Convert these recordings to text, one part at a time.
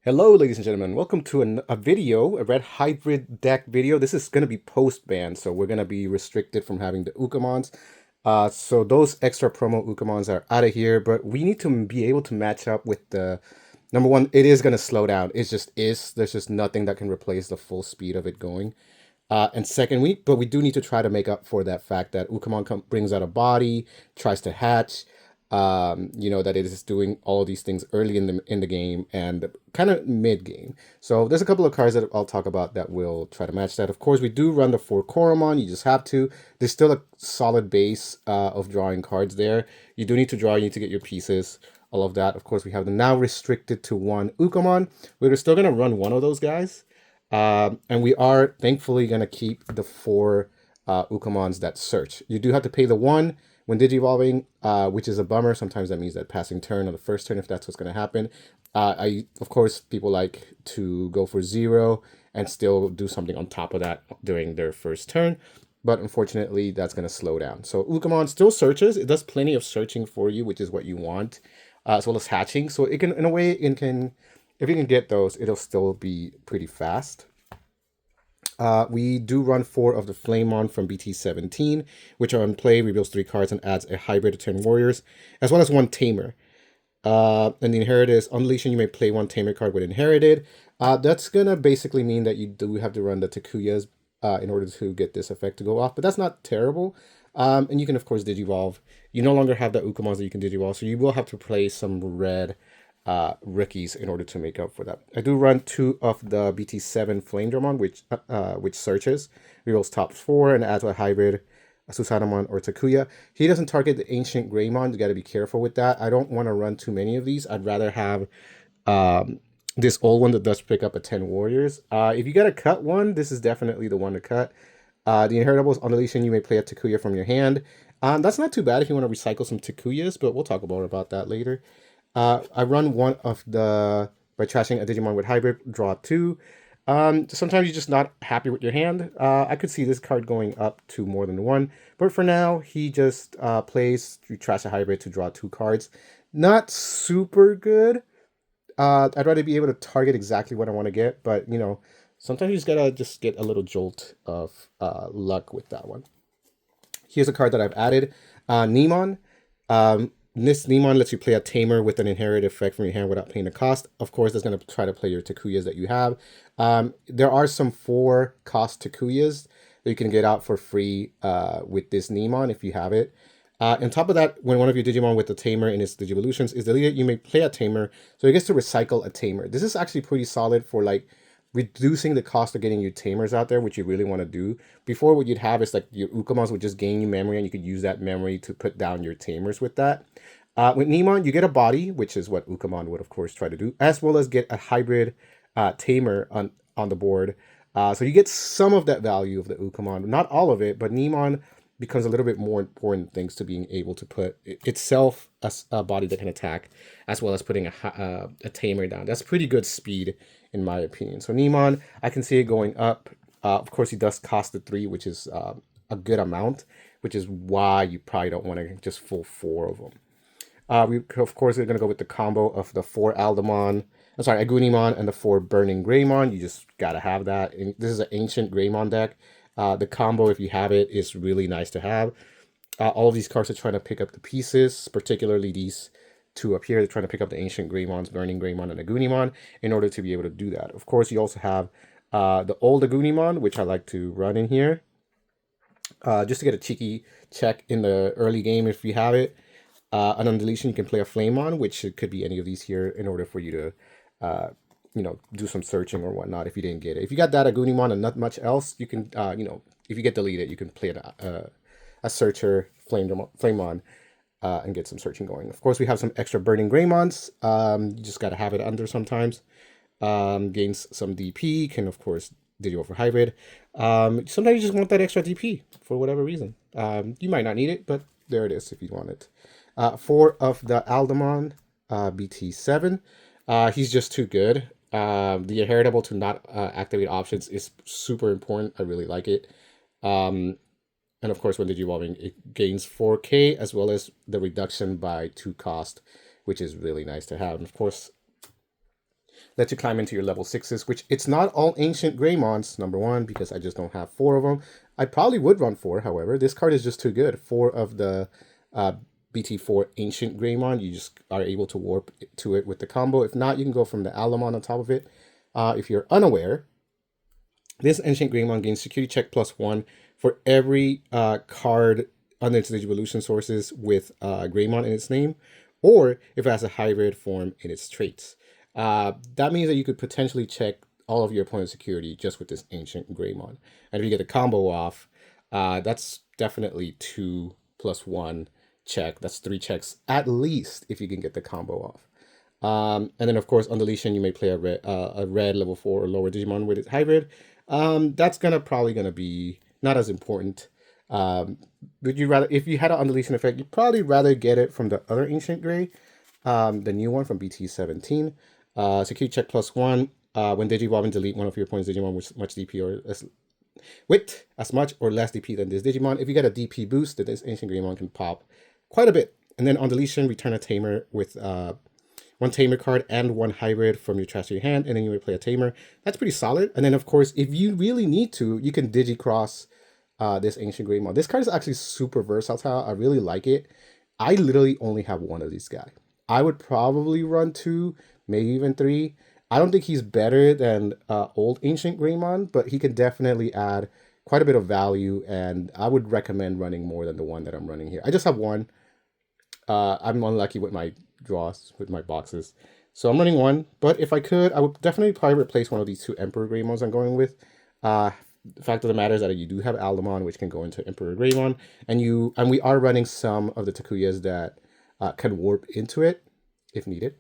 Hello, ladies and gentlemen. Welcome to a video, a red hybrid deck video. This is going to be post-ban, so we're going to be restricted from having the Ukkomons. So those extra promo Ukkomons are out of here, but we need to be able to match up with the... Number one, it is going to slow down. It just is. There's just nothing that can replace the full speed of it going. And second, we do need to try to make up for that fact that Ukkomon brings out a body, tries to hatch, that it is doing all these things early in the game and kind of mid game. So there's a couple of cards that I'll talk about that will try to match that. Of course, we do run the 4 Koromon. You just have to. There's still a solid base of drawing cards there. You do need to draw. You need to get your pieces. All of that. Of course, we have the now restricted to 1 Ukkomon. We're still going to run one of those guys. And we are thankfully going to keep the 4 Ukkomons that search. You do have to pay the 1 when digivolving, which is a bummer. Sometimes that means that passing turn or the first turn, if that's what's going to happen. Of course, people like to go for 0 and still do something on top of that during their first turn. But unfortunately, that's going to slow down. So Ukkomon still searches. It does plenty of searching for you, which is what you want, as well as hatching. So it can, in a way, if you can get those, it'll still be pretty fast. We do run 4 of the Flamemon from BT17, which are on play, reveals 3 cards, and adds a hybrid to 10 warriors, as well as 1 Tamer. And the Inherited is Unleashing, you may play 1 Tamer card with Inherited. That's going to basically mean that you do have to run the Takuyas in order to get this effect to go off, but that's not terrible. And you can, of course, Digivolve. You no longer have the Ukkomons that you can Digivolve, so you will have to play some red rookies in order to make up for that. I do run 2 of the BT7 Flame Dramon, which searches, rerolls top 4, and adds a hybrid, a Susanamon or Takuya. He doesn't target the Ancient Greymon. You got to be careful with that. I don't want to run too many of these. I'd rather have this old one that does pick up a 10 warriors. If you got to cut one, this is definitely the one to cut. The Inheritables, Unleashing, you may play a Takuya from your hand. That's not too bad if you want to recycle some Takuyas, but we'll talk more about that later. I run 1 of the, by trashing a Digimon with hybrid, draw 2. Sometimes you're just not happy with your hand. I could see this card going up to more than 1, but for now, he just plays to trash a hybrid to draw 2 cards. Not super good. I'd rather be able to target exactly what I want to get, but, sometimes you just gotta get a little jolt of luck with that one. Here's a card that I've added, Nemon. This Nemon lets you play a Tamer with an inherited effect from your hand without paying the cost. Of course, that's going to try to play your Takuyas that you have. There are some 4 cost Takuyas that you can get out for free with this Nemon if you have it. On top of that, when one of your Digimon with the Tamer in its Digivolutions is deleted, you may play a Tamer, so it gets to recycle a Tamer. This is actually pretty solid for reducing the cost of getting your Tamers out there, which you really want to do. Before, what you'd have is your Ukkomons would just gain you memory, and you could use that memory to put down your Tamers with that. With Nemon, you get a body, which is what Ukkomon would, of course, try to do, as well as get a hybrid Tamer on the board. So you get some of that value of the Ukkomon. Not all of it, but Nemon becomes a little bit more important things to being able to put itself a body that can attack, as well as putting a Tamer down. That's pretty good speed, in my opinion. So Nemon, I can see it going up. Of course, he does cost the 3, which is a good amount, which is why you probably don't want to just full 4 of them. We, of course, are going to go with the combo of the 4 Agunimon and the 4 Burning Greymon. You just got to have that. And this is an Ancient Greymon deck. The combo, if you have it, is really nice to have. All of these cards are trying to pick up the pieces, particularly these 2 up here. They're trying to pick up the Ancient Greymons, Burning Greymon, and Agunimon in order to be able to do that. Of course, you also have the old Agunimon, which I like to run in here. Just to get a cheeky check in the early game if you have it. And on deletion, you can play a Flamemon, which could be any of these here in order for you to, do some searching or whatnot if you didn't get it. If you got that Agunimon and not much else, you can, if you get deleted, you can play a Searcher Flamemon and get some searching going. Of course, we have some extra Burning Greymons. You just got to have it under sometimes. Gains some DP, can, of course, Digio for hybrid. Sometimes you just want that extra DP for whatever reason. You might not need it, but there it is if you want it. 4 of the Aldemon, BT7. He's just too good. The inheritable to not activate options is super important. I really like it. And of course, when Digivolving, it gains 4K as well as the reduction by 2 cost, which is really nice to have. And of course, Let you climb into your level 6s, which it's not all ancient Greymons, number one, because I just don't have 4 of them. I probably would run 4, however. This card is just too good. 4 of the uh, BT4 ancient Greymon, you just are able to warp to it with the combo. If not, you can go from the Alamon on top of it. If you're unaware, this ancient Greymon gains security check +1 for every card under its Digivolution sources with Greymon in its name, or if it has a hybrid form in its traits. That means that you could potentially check all of your opponent's security just with this ancient Greymon. And if you get the combo off, that's definitely 2 + 1 check. That's 3 checks at least if you can get the combo off. And then, of course, on deletion, you may play a red level 4 or lower Digimon with its hybrid. That's probably gonna be not as important. Would you rather, if you had an on deletion effect, you'd probably rather get it from the other Ancient Gray, the new one from BT17. Security check +1. When Digivolve and delete one of your opponent's Digimon with much DP or with as much or less DP than this Digimon. If you get a DP boost, then this Ancient Greymon can pop quite a bit. And then on deletion, return a Tamer with 1 Tamer card and 1 hybrid from your trash to your hand, and then you would play a Tamer. That's pretty solid. And then, of course, if you really need to, you can Digicross this Ancient Greymon. This card is actually super versatile. I really like it. I literally only have 1 of these guys. I would probably run 2, maybe even 3. I don't think he's better than old Ancient Greymon, but he can definitely add quite a bit of value, and I would recommend running more than the one that I'm running here. I just have 1. I'm unlucky with my draws, with my boxes. So I'm running 1, but if I could, I would definitely probably replace one of these 2 Emperor Greymons I'm going with. The fact of the matter is that you do have Alamon, which can go into Emperor Greymon, and we are running some of the Takuyas that can warp into it if needed.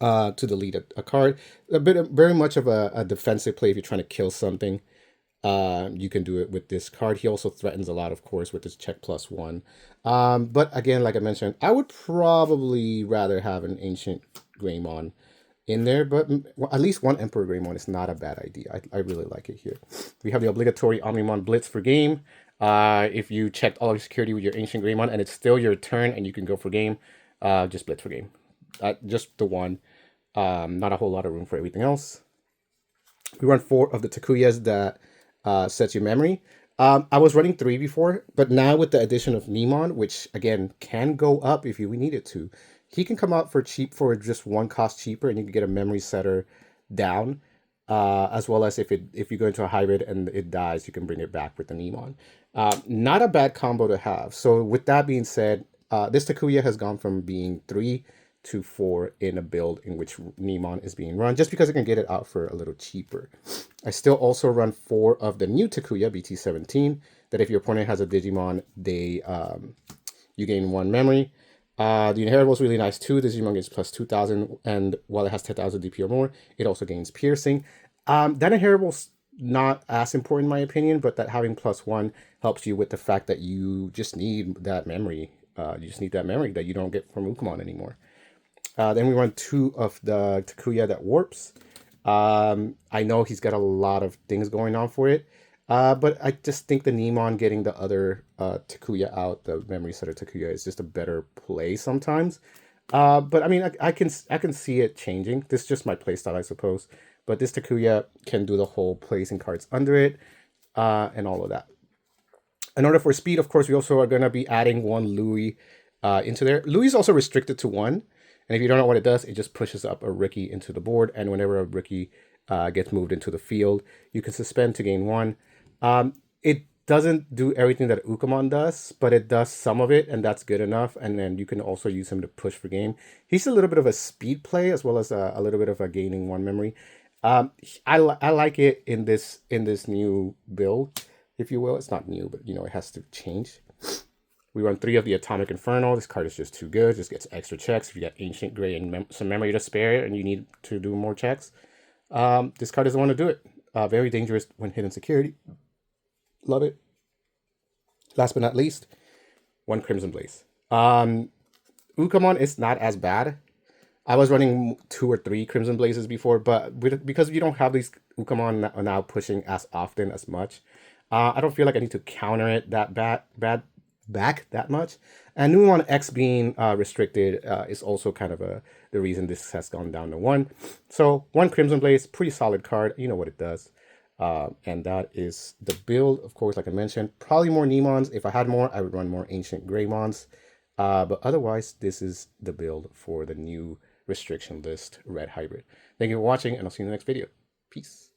To delete a card. Very much of a defensive play if you're trying to kill something. You can do it with this card. He also threatens a lot, of course, with this check +1. But again, like I mentioned, I would probably rather have an Ancient Greymon in there, but at least 1 Emperor Greymon is not a bad idea. I really like it here. We have the obligatory Omnimon Blitz for game. If you checked all of your security with your Ancient Greymon and it's still your turn and you can go for game, just Blitz for game. Just the 1. Not a whole lot of room for everything else. We run 4 of the Takuyas that sets your memory. I was running 3 before, but now with the addition of Nemon, which again can go up if you needed to, he can come out for cheap for just 1 cost cheaper, and you can get a memory setter down. As well as if you go into a hybrid and it dies, you can bring it back with the Nemon. Not a bad combo to have. So with that being said, this Takuya has gone from being 3 to 4 in a build in which Nemon is being run, just because I can get it out for a little cheaper. I still also run 4 of the new Takuya, BT17, that if your opponent has a Digimon, you gain 1 memory. The Inheritable is really nice too. This Digimon gets plus 2,000, and while it has 10,000 DP or more, it also gains Piercing. That Inheritable's not as important in my opinion, but that having +1 helps you with the fact that you just need that memory. You just need that memory that you don't get from Ukkomon anymore. Then we run 2 of the Takuya that warps. I know he's got a lot of things going on for it. But I just think the Nemon getting the other Takuya out, the memory setter Takuya, is just a better play sometimes. But I mean, I can see it changing. This is just my playstyle, I suppose. But this Takuya can do the whole placing cards under it, and all of that. In order for speed, of course, we also are going to be adding 1 Louis into there. Louis is also restricted to 1. And if you don't know what it does, it just pushes up a Rookie into the board. And whenever a Rookie gets moved into the field, you can suspend to gain 1. It doesn't do everything that Ukkomon does, but it does some of it, and that's good enough. And then you can also use him to push for game. He's a little bit of a speed play as well as a little bit of a gaining 1 memory. I like it in this new build, if you will. It's not new, but it has to change. We run 3 of the Atomic Inferno. This card is just too good. Just gets extra checks. If you got Ancient Gray and some memory to spare and you need to do more checks, this card doesn't want to do it. Very dangerous when hidden security. Love it. Last but not least, 1 Crimson Blaze. Ukkomon is not as bad. I was running 2 or 3 Crimson Blazes before, but because you don't have these Ukkomon now pushing as often as much, I don't feel like I need to counter it that back that much. And Numon X being restricted is also kind of the reason this has gone down to 1. So 1 Crimson Blaze, pretty solid card. You know what it does. And that is the build. Of course, like I mentioned, probably more Nemons. If I had more, I would run more Ancient Greymons. But otherwise, this is the build for the new restriction list red hybrid. Thank you for watching, and I'll see you in the next video. Peace.